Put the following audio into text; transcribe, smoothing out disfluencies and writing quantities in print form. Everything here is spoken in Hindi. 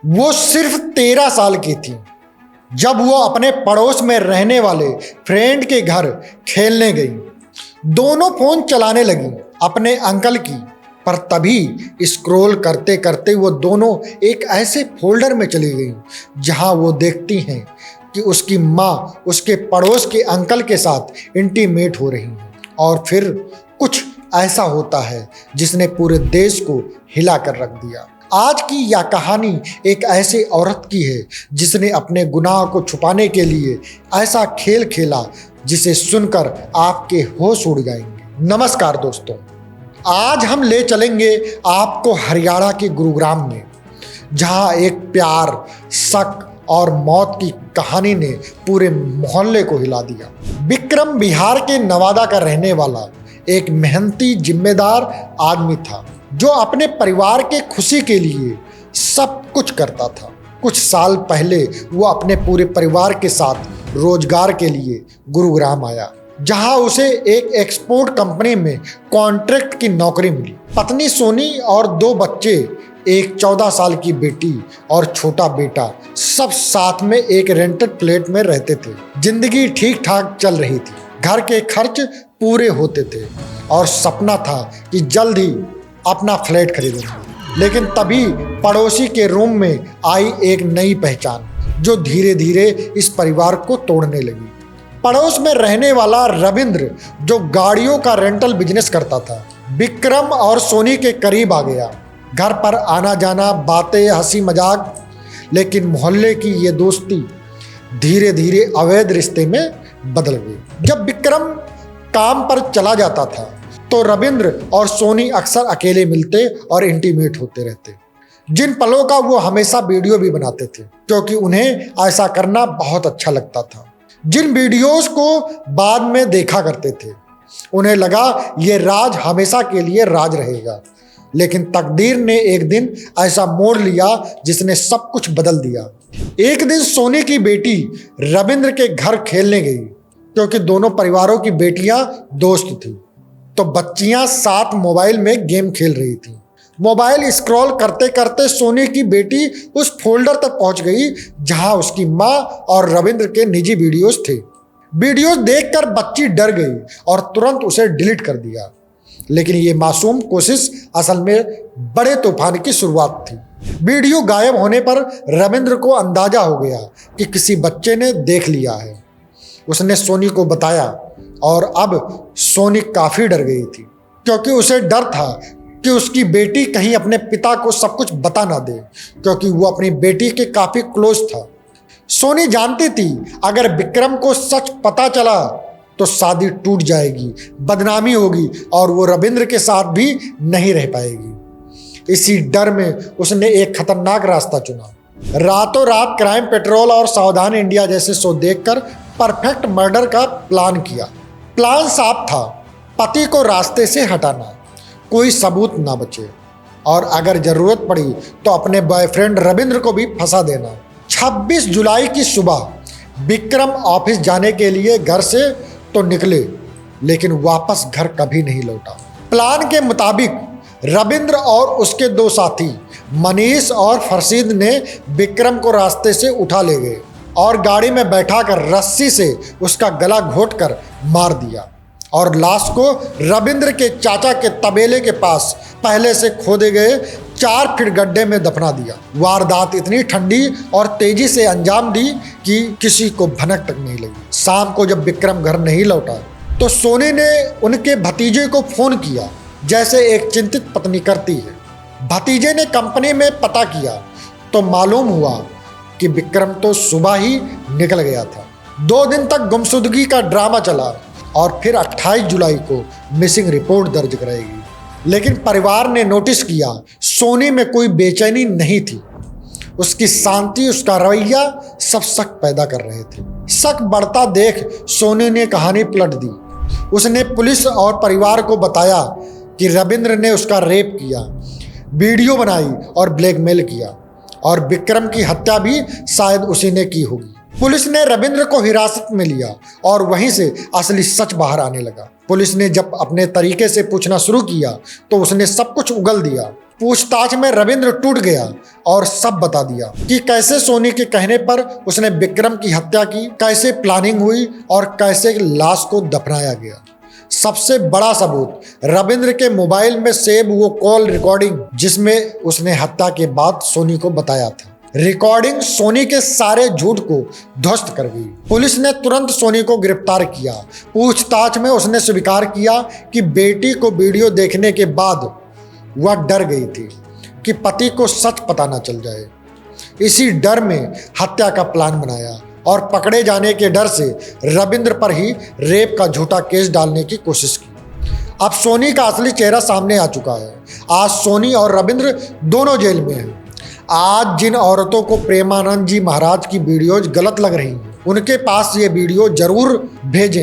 वो सिर्फ 13 साल की थी जब वो अपने पड़ोस में रहने वाले फ्रेंड के घर खेलने गई। दोनों फोन चलाने लगी अपने अंकल की, पर तभी स्क्रॉल करते करते वो दोनों एक ऐसे फोल्डर में चली गई जहां वो देखती हैं कि उसकी माँ उसके पड़ोस के अंकल के साथ इंटीमेट हो रही है। और फिर कुछ ऐसा होता है जिसने पूरे देश को हिला कर रख दिया। आज की यह कहानी एक ऐसे औरत की है जिसने अपने गुनाह को छुपाने के लिए ऐसा खेल खेला जिसे सुनकर आपके होश उड़ जाएंगे। नमस्कार दोस्तों, आज हम ले चलेंगे आपको हरियाणा के गुरुग्राम में, जहां एक प्यार, शक और मौत की कहानी ने पूरे मोहल्ले को हिला दिया। विक्रम बिहार के नवादा का रहने वाला एक मेहनती, जिम्मेदार आदमी था जो अपने परिवार के खुशी के लिए सब कुछ करता था। कुछ साल पहले वो अपने पूरे परिवार के साथ रोजगार के लिए गुरुग्राम आया, जहां उसे एक एक्सपोर्ट कंपनी में कॉन्ट्रैक्ट की नौकरी मिली। पत्नी सोनी और 2 बच्चे, एक 14 साल की बेटी और छोटा बेटा, सब साथ में एक रेंटेड फ्लैट में रहते थे। जिंदगी ठीक ठाक चल रही थी, घर के खर्च पूरे होते थे और सपना था कि जल्द ही अपना फ्लैट खरीदेंगे। लेकिन तभी पड़ोसी के रूम में आई एक नई पहचान जो धीरे धीरे इस परिवार को तोड़ने लगी। पड़ोस में रहने वाला रविंद्र, जो गाड़ियों का रेंटल बिजनेस करता था, विक्रम और सोनी के करीब आ गया। घर पर आना जाना, बातें, हंसी मजाक। लेकिन मोहल्ले की ये दोस्ती धीरे धीरे अवैध रिश्ते में बदल गई। जब विक्रम काम पर चला जाता था तो रविंद्र और सोनी अक्सर अकेले मिलते और इंटीमेट होते रहते। जिन पलों का वो हमेशा वीडियो भी बनाते थे, क्योंकि उन्हें ऐसा करना बहुत अच्छा लगता था। जिन वीडियोस को बाद में देखा करते थे, उन्हें लगा ये राज हमेशा के लिए राज रहेगा। लेकिन तकदीर ने एक दिन ऐसा मोड़ लिया जिसने सब कुछ बदल दिया। एक दिन सोनी की बेटी रविंद्र के घर खेलने गई, क्योंकि दोनों परिवारों की बेटियां दोस्त थी। तो बच्चियां साथ मोबाइल में गेम खेल रही थी। मोबाइल स्क्रॉल करते करते सोनी की बेटी उस फोल्डर तक पहुंच गई जहां उसकी माँ और रविंद्र के निजी वीडियोस थे। वीडियोस देखकर बच्ची डर गई और तुरंत उसे डिलीट कर दिया। लेकिन ये मासूम कोशिश असल में बड़े तूफान की शुरुआत थी। वीडियो गायब होने पर रविंद्र को अंदाजा हो गया कि किसी बच्चे ने देख लिया है। उसने सोनी को बताया और अब सोनी काफी डर गई थी, क्योंकि उसे डर था कि उसकी बेटी कहीं अपने पिता को सब कुछ बता ना दे, क्योंकि वो अपनी बेटी के काफी क्लोज था। सोनी जानती थी अगर विक्रम को सच पता चला तो शादी टूट जाएगी, बदनामी होगी और वो रविंद्र के साथ भी नहीं रह पाएगी। इसी डर में उसने एक खतरनाक रास्ता चुना। रातों रात क्राइम पेट्रोल और सावधान इंडिया जैसे शो देखकर परफेक्ट मर्डर का प्लान किया। प्लान साफ था, पति को रास्ते से हटाना, कोई सबूत ना बचे, और अगर जरूरत पड़ी तो अपने बॉयफ्रेंड रविंद्र को भी फंसा देना। 26 जुलाई की सुबह विक्रम ऑफिस जाने के लिए घर से तो निकले, लेकिन वापस घर कभी नहीं लौटा। प्लान के मुताबिक रविंद्र और उसके 2 साथी मनीष और फरशीद ने विक्रम को रास्ते से उठा ले गए और गाड़ी में बैठाकर रस्सी से उसका गला घोंटकर मार दिया और लाश को रविंद्र के चाचा के तबेले के पास पहले से खोदे गए 4 फीट गड्ढे में दफना दिया। वारदात इतनी ठंडी और तेजी से अंजाम दी कि किसी को भनक तक नहीं लगी। शाम को जब विक्रम घर नहीं लौटा तो सोनी ने उनके भतीजे को फोन किया, जैसे एक चिंतित पत्नी करती है। भतीजे ने कंपनी में पता किया तो मालूम हुआ कि विक्रम तो सुबह ही निकल गया था। 2 दिन तक गुमशुदगी का ड्रामा चला और फिर 28 जुलाई को मिसिंग रिपोर्ट दर्ज कराएगी। लेकिन परिवार ने नोटिस किया सोनी में कोई बेचैनी नहीं थी। उसकी शांति, उसका रवैया सब शक पैदा कर रहे थे। शक बढ़ता देख सोनी ने कहानी पलट दी। उसने पुलिस और परिवार को बताया कि रविंद्र ने उसका रेप किया, वीडियो बनाई और ब्लैकमेल किया, और विक्रम की हत्या भी शायद उसी ने की होगी। पुलिस ने रविंद्र को हिरासत में लिया और वहीं से असली सच बाहर आने लगा। पुलिस ने जब अपने तरीके से पूछना शुरू किया तो उसने सब कुछ उगल दिया। पूछताछ में रविंद्र टूट गया और सब बता दिया कि कैसे सोनी के कहने पर उसने विक्रम की हत्या की, कैसे प्लानिंग हुई और कैसे लाश को दफनाया गया। सबसे बड़ा सबूत रविंद्र के मोबाइल में सेव वो कॉल रिकॉर्डिंग जिसमें उसने हत्या के बाद सोनी को बताया था। रिकॉर्डिंग सोनी के सारे झूठ को ध्वस्त कर गई। पुलिस ने तुरंत सोनी को गिरफ्तार किया। पूछताछ में उसने स्वीकार किया कि बेटी को वीडियो देखने के बाद वह डर गई थी कि पति को सच पता न चल जाए। इसी डर में हत्या का प्लान बनाया और पकड़े जाने के डर से रविंद्र पर ही रेप का झूठा केस डालने की कोशिश की। अब सोनी का असली चेहरा सामने आ चुका है। आज सोनी और रविंद्र दोनों जेल में हैं। आज जिन औरतों को प्रेमानंद जी महाराज की वीडियोज गलत लग रही हैं, उनके पास ये वीडियो जरूर भेजें।